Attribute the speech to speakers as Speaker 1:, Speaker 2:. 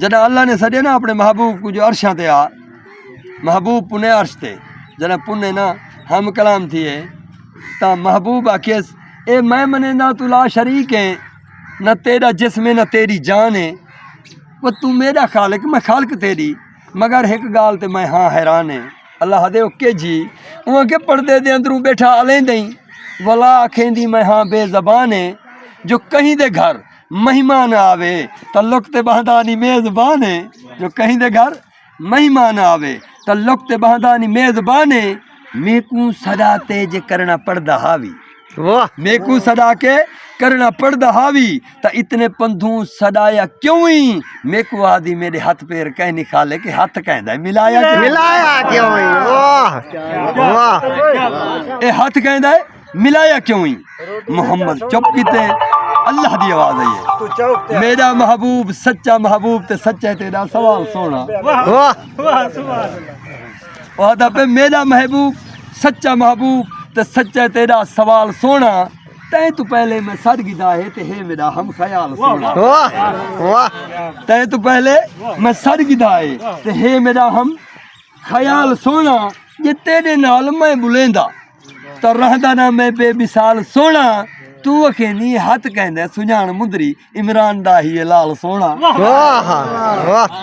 Speaker 1: जॾहिं अल्लाह ने सॾे ना अपने महबूब को जो अर्शां ते आ महबूब पुने अर्श ते जॾहिं पुने ना हम कलाम थिए ता महबूब आखेस ए मैं मनेंदा तू ला शरीक है न तेरा जिस्म है न तेरी जान है वो तू मेरा खालिक मैं खालिक तेरी मगर एक गाल ते मैं हाँ हैरान है अल्लाह दे ओके जी उहाँ के पर्दे दे अंदरों बैठा अलेंदई वला आखेंदी मैं हाँ बेज़बान है जो कहीं दे घर मेहमान आवे तो लुकते बहदानी मेज़बान है जो कहीं दे घर मेहमान आवे तो लुकते बहदानी मेज़बान है मेकू सदा तेज करना पड़दा हावी
Speaker 2: वाह
Speaker 1: मेकू सदा के करना पड़दा हावी तो इतने पंधू सदाया क्यों ही मेकू आदि मेरे हाथ पैर कहनी खाले के हाथ कहदा मिलाया
Speaker 2: क्यों ही वाह वाह
Speaker 1: ए हाथ कहदा मिलाया क्यों ही मोहम्मद चुप कीते अल्लाह दी आवाज आई है मेरा महबूब ते सच्चा तेरा सवाल सोना
Speaker 2: वाह
Speaker 1: वादा पे मेरा महबूब ते सच्चा तेरा सवाल सोना तै तू पहले मैं सड़ गिदा है ते है मेरा हम ख्याल सोना
Speaker 2: वाह वाह
Speaker 1: तै तू पहले मैं सड़ गिदा है ते है मेरा हम ख्याल सोना जे तेरे नाल मैं बुलेंदा तो रहदा ना मैं बेमिसाल सोना तू अखेनी हथ कहंदा सुजान मुंदरी इमरान दा ही लाल सोना
Speaker 2: वाह वाह